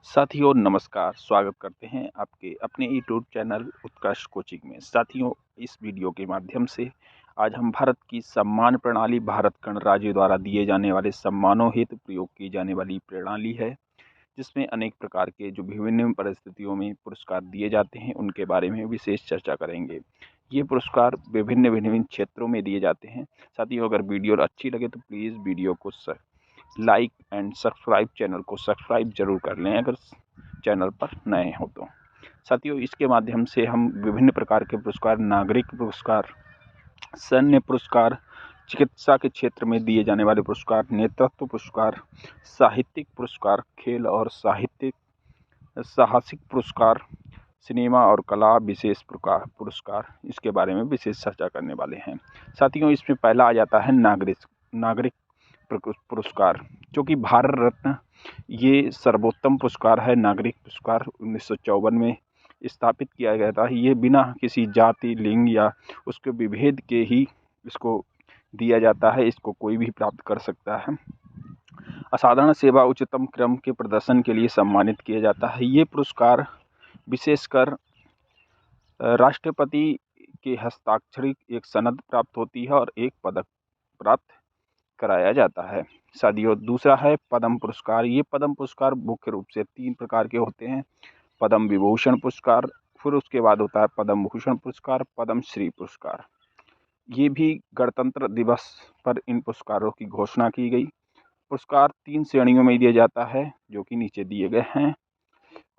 साथियों नमस्कार, स्वागत करते हैं आपके अपने यूट्यूब चैनल उत्कर्ष कोचिंग में। साथियों, इस वीडियो के माध्यम से आज हम भारत की सम्मान प्रणाली, भारत गणराज्य द्वारा दिए जाने वाले सम्मानों हेतु प्रयोग की जाने वाली प्रणाली है, जिसमें अनेक प्रकार के जो विभिन्न परिस्थितियों में पुरस्कार दिए जाते हैं, उनके बारे में विशेष चर्चा करेंगे। ये पुरस्कार विभिन्न विभिन्न क्षेत्रों में दिए जाते हैं। साथियों, अगर वीडियो अच्छी लगे तो प्लीज़ वीडियो को लाइक एंड सब्सक्राइब, चैनल को सब्सक्राइब जरूर कर लें अगर चैनल पर नए हो तो। साथियों, इसके माध्यम से हम विभिन्न प्रकार के पुरस्कार, नागरिक पुरस्कार, सैन्य पुरस्कार, चिकित्सा के क्षेत्र में दिए जाने वाले पुरस्कार, नेतृत्व पुरस्कार, साहित्यिक पुरस्कार, खेल और साहसिक पुरस्कार, सिनेमा और कला विशेष पुरस्कार, इसके बारे में विशेष चर्चा करने वाले हैं। साथियों, इसमें पहला आ जाता है नागरिक पुरस्कार, जो कि भारत रत्न ये सर्वोत्तम पुरस्कार है। नागरिक पुरस्कार 1954 में स्थापित किया गया था। ये बिना किसी जाति, लिंग या उसके विभेद के ही इसको दिया जाता है। इसको कोई भी प्राप्त कर सकता है। असाधारण सेवा, उच्चतम क्रम के प्रदर्शन के लिए सम्मानित किया जाता है। ये पुरस्कार विशेषकर राष्ट्रपति के हस्ताक्षरित एक सनद प्राप्त होती है और एक पदक प्राप्त कराया जाता है। साथियों, दूसरा है पद्म पुरस्कार। ये पद्म पुरस्कार मुख्य रूप से 3 प्रकार के होते हैं। पद्म विभूषण पुरस्कार, फिर उसके बाद होता है पद्म भूषण पुरस्कार, पद्म श्री पुरस्कार। ये भी गणतंत्र दिवस पर इन पुरस्कारों की घोषणा की गई। पुरस्कार 3 श्रेणियों में दिया जाता है, जो कि नीचे दिए गए हैं।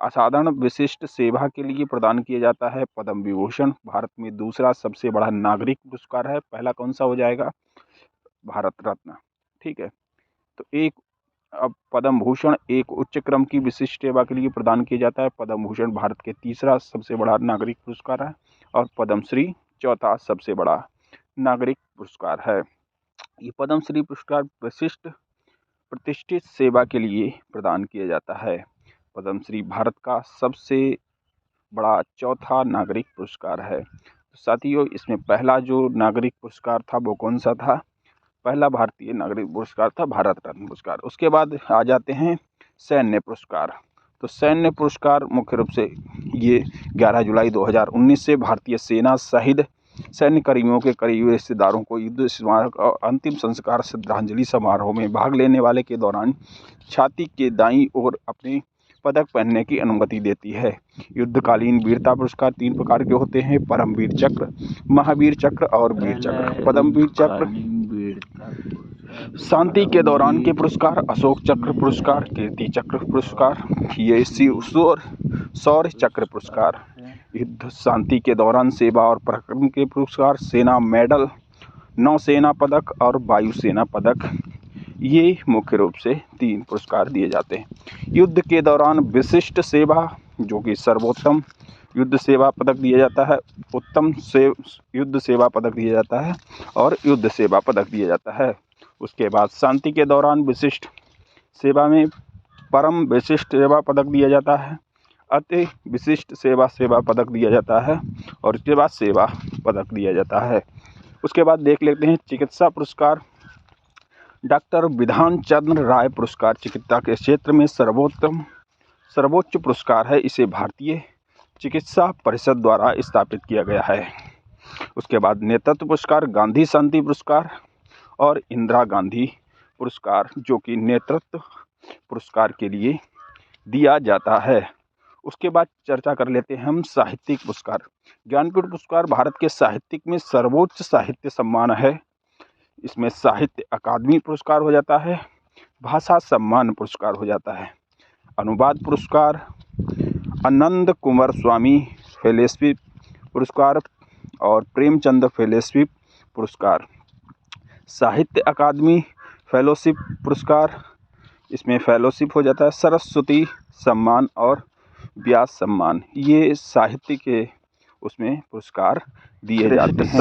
असाधारण विशिष्ट सेवा के लिए प्रदान किया जाता है पद्म विभूषण। भारत में दूसरा सबसे बड़ा नागरिक पुरस्कार है। पहला कौन सा हो जाएगा? भारत रत्न। ठीक है। तो अब पद्म भूषण एक उच्च क्रम की विशिष्ट सेवा के लिए प्रदान किया जाता है। पद्म भूषण भारत के तीसरा सबसे बड़ा नागरिक पुरस्कार है और पद्म श्री चौथा सबसे बड़ा नागरिक पुरस्कार है। ये पद्म श्री पुरस्कार विशिष्ट प्रतिष्ठित सेवा के लिए प्रदान किया जाता है। पद्म श्री भारत का सबसे बड़ा चौथा नागरिक पुरस्कार है। तो साथियों, इसमें पहला जो नागरिक पुरस्कार था वो कौन सा था? पहला भारतीय नागरिक पुरस्कार था भारत रत्न पुरस्कार। उसके बाद आ जाते हैं सैन्य पुरस्कार। तो सैन्य पुरस्कार मुख्य रूप से ये 11 जुलाई 2019 से भारतीय सेना शहीद सैन्य कर्मियों के करीबी रिश्तेदारों को युद्ध स्मारक और अंतिम संस्कार श्रद्धांजलि समारोह में भाग लेने वाले के दौरान छाती के दाईं ओर अपने पदक पहनने की अनुमति देती है। युद्धकालीन वीरता पुरस्कार 3 प्रकार के होते हैं: परमवीर चक्र, महावीर चक्र और वीर चक्र। परमवीर चक्र शांति के दौरान के पुरस्कार, अशोक चक्र पुरस्कार, कीर्ति चक्र पुरस्कार, ये शौर्य चक्र पुरस्कार, युद्ध शांति के दौरान सेवा और पराक्रम के पुरस्कार, सेना मेडल, नौसेना पदक और वायुसेना पदक। ये मुख्य रूप से 3 पुरस्कार दिए जाते हैं। युद्ध के दौरान विशिष्ट सेवा, जो कि सर्वोत्तम युद्ध सेवा पदक दिया जाता है, उत्तम युद्ध सेवा पदक दिया जाता है और युद्ध सेवा पदक दिया जाता है। उसके बाद शांति के दौरान विशिष्ट सेवा में परम विशिष्ट सेवा पदक दिया जाता है, अति विशिष्ट सेवा पदक दिया जाता है और उसके बाद सेवा पदक दिया जाता है। उसके बाद देख लेते हैं चिकित्सा पुरस्कार। डॉक्टर विधान चंद्र राय पुरस्कार चिकित्सा के क्षेत्र में सर्वोच्च पुरस्कार है। इसे भारतीय चिकित्सा परिषद द्वारा स्थापित किया गया है। उसके बाद नेतृत्व पुरस्कार, गांधी शांति पुरस्कार और इंदिरा गांधी पुरस्कार, जो कि नेतृत्व पुरस्कार के लिए दिया जाता है। उसके बाद चर्चा कर लेते हैं हम साहित्यिक पुरस्कार। ज्ञानपीठ पुरस्कार भारत के साहित्यिक में सर्वोच्च साहित्य सम्मान है। इसमें साहित्य अकादमी पुरस्कार हो जाता है, भाषा सम्मान पुरस्कार हो जाता है। अनुवाद पुरस्कार, आनंद कुमार स्वामी फेलोशिप पुरस्कार और प्रेमचंद फेलोशिप पुरस्कार। साहित्य अकादमी फेलोशिप पुरस्कार, इसमें फेलोशिप हो जाता है। सरस्वती सम्मान और व्यास सम्मान, ये साहित्य के उसमें पुरस्कार दिए जाते हैं।